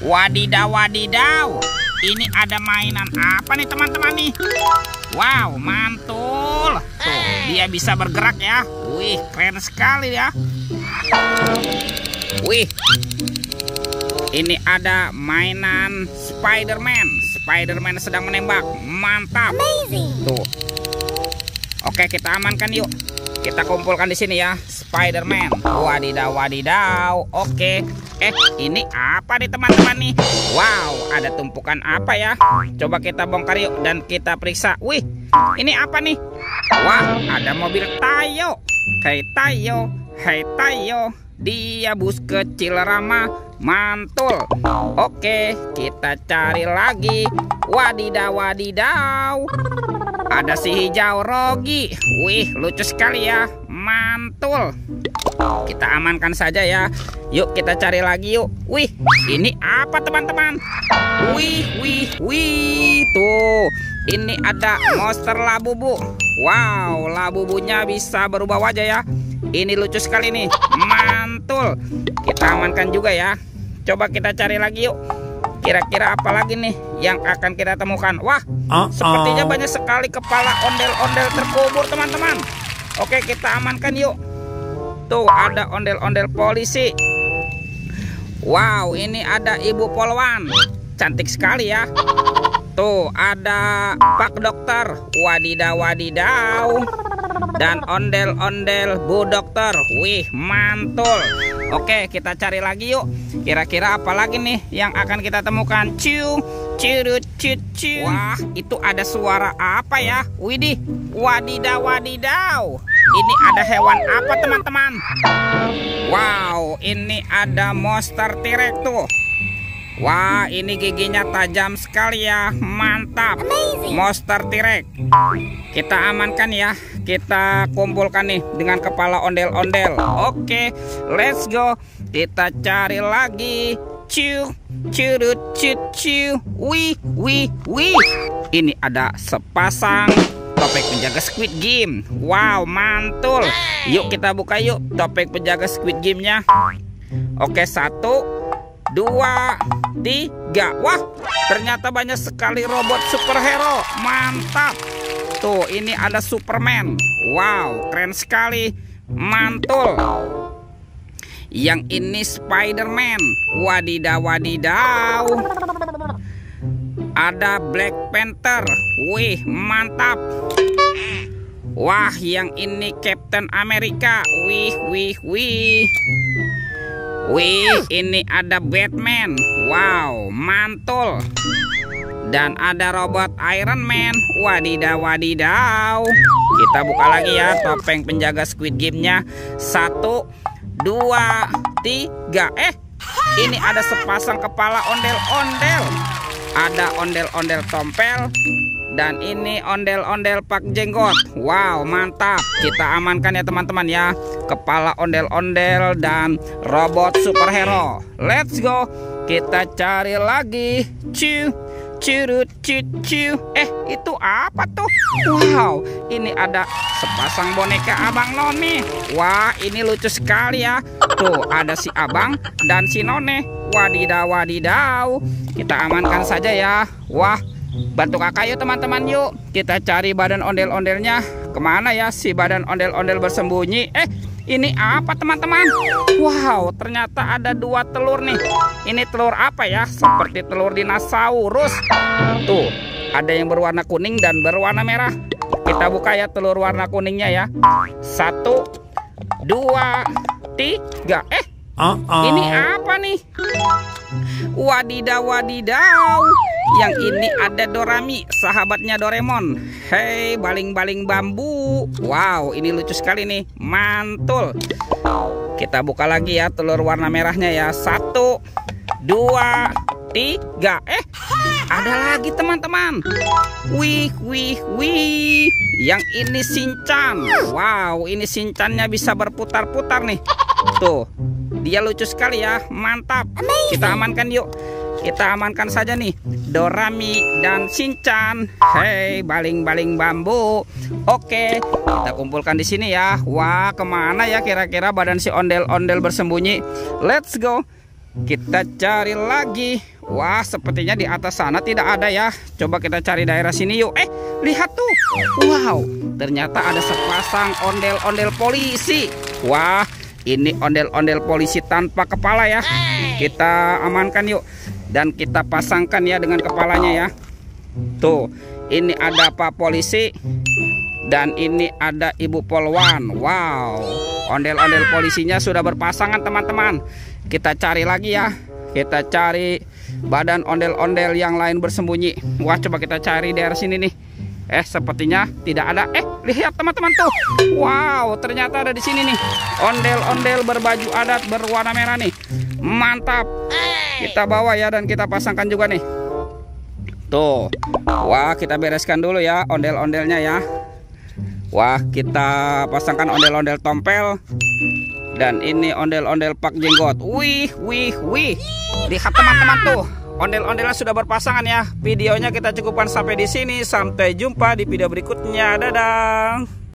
Wadidaw, wadidaw. Ini ada mainan apa nih teman-teman nih? Wow, mantul. Tuh, dia bisa bergerak ya. Wih, keren sekali ya. Wih, ini ada mainan Spider-Man. Spider-Man sedang menembak. Mantap. Tuh. Oke, kita amankan yuk. Kita kumpulkan di sini ya, Spider-Man. Wadidaw, wadidaw. Oke. Ini apa nih teman-teman nih? Wow, ada tumpukan apa ya? Coba kita bongkar yuk dan kita periksa. Wih, ini apa nih? Wah, ada mobil Tayo. Hai Tayo, hai Tayo. Dia bus kecil ramah, mantul. Oke, kita cari lagi. Wadidaw, wadidaw. Ada si hijau Rogi. Wih, lucu sekali ya. Mantul. Kita amankan saja ya. Yuk kita cari lagi yuk. Wih, ini apa teman-teman? Wih. Tuh, ini ada monster Labubu. Wow, Labubunya bisa berubah wajah ya. Ini lucu sekali nih. Mantul. Kita amankan juga ya. Coba kita cari lagi yuk. Kira-kira apa lagi nih yang akan kita temukan? Wah, sepertinya banyak sekali kepala ondel-ondel terkubur teman-teman. Oke, kita amankan yuk. Tuh, ada ondel-ondel polisi. Wow, ini ada Ibu Polwan. Cantik sekali ya. Tuh, ada Pak Dokter. Wadidaw, wadidaw. Dan ondel-ondel Bu Dokter. Wih, mantul. Oke, kita cari lagi yuk. Kira-kira apa lagi nih yang akan kita temukan? Ciu, cirut, ciu. Wah, itu ada suara apa ya? Widih, wadidaw, wadidaw. Ini ada hewan apa teman-teman? Wow, ini ada monster T-Rex tuh. Wah, ini giginya tajam sekali ya. Mantap. Monster T-Rex. Kita amankan ya. Kita kumpulkan nih dengan kepala ondel-ondel. Oke, let's go. Kita cari lagi. Ciu, curut, ciu. Wih. Ini ada sepasang topeng penjaga Squid Game. Wow, mantul. Yuk kita buka yuk topeng penjaga Squid Game-nya. Oke, 1, 2, 3. Wah, ternyata banyak sekali robot superhero. Mantap. Tuh, ini ada Superman. Wow, keren sekali. Mantul. Yang ini Spider-Man. Wadidaw, wadidaw. Ada Black Panther. Wih, mantap. Wah, yang ini Captain America. Wih. Wih, ini ada Batman. Wow, mantul. Dan ada robot Iron Man. Wadidaw, wadidaw. Kita buka lagi ya topeng penjaga Squid Game-nya. 1, 2, 3. Ini ada sepasang kepala ondel-ondel. Ada ondel-ondel tompel. Dan ini ondel-ondel Pak Jenggot. Wow, mantap. Kita amankan ya teman-teman ya. Kepala ondel-ondel dan robot superhero. Let's go. Kita cari lagi. Ciu, curut, ciu. Itu apa tuh? Wow, ini ada sepasang boneka Abang None. Wah, ini lucu sekali ya. Tuh, ada si Abang dan si None. Wadidaw, wadidaw. Kita amankan saja ya. Wah, bantu kakak yuk teman-teman yuk. Kita cari badan ondel-ondelnya. Kemana ya si badan ondel-ondel bersembunyi? Ini apa teman-teman? Wow, ternyata ada 2 telur nih. Ini telur apa ya? Seperti telur dinosaurus. Tuh, ada yang berwarna kuning dan berwarna merah. Kita buka ya telur warna kuningnya ya. 1, 2, 3. Ini apa nih? Wadidaw, wadidaw. Yang ini ada Dorami, sahabatnya Doraemon. Hei, baling-baling bambu. Wow, ini lucu sekali nih. Mantul. Kita buka lagi ya telur warna merahnya ya. 1, 2, 3. Ada lagi teman-teman. Wih. Yang ini Shinchan. Wow, ini Shinchannya bisa berputar-putar nih. Tuh, dia lucu sekali ya. Mantap. Kita amankan yuk. Kita amankan saja nih Dorami dan Shinchan. Hei, baling-baling bambu. Oke, kita kumpulkan di sini ya. Wah, kemana ya kira-kira badan si ondel-ondel bersembunyi? Let's go. Kita cari lagi. Wah, sepertinya di atas sana tidak ada ya. Coba kita cari daerah sini yuk. Lihat tuh. Wow, ternyata ada sepasang ondel-ondel polisi. Wah, ini ondel-ondel polisi tanpa kepala ya. Kita amankan yuk. Dan kita pasangkan ya dengan kepalanya ya. Tuh, ini ada Pak Polisi. Dan ini ada Ibu Polwan. Wow, ondel-ondel polisinya sudah berpasangan teman-teman. Kita cari lagi ya. Kita cari badan ondel-ondel yang lain bersembunyi. Wah, coba kita cari daerah sini nih. Sepertinya tidak ada. Lihat teman-teman tuh. Wow, ternyata ada di sini nih. Ondel-ondel berbaju adat berwarna merah nih. Mantap. Kita bawa ya dan kita pasangkan juga nih. Tuh. Wah, kita bereskan dulu ya ondel-ondelnya ya. Wah, kita pasangkan ondel-ondel tompel. Dan ini ondel-ondel pak jenggot. Wih. Lihat teman-teman tuh. Ondel-ondelnya sudah berpasangan ya. Videonya kita cukupkan sampai di sini. Sampai jumpa di video berikutnya. Dadah.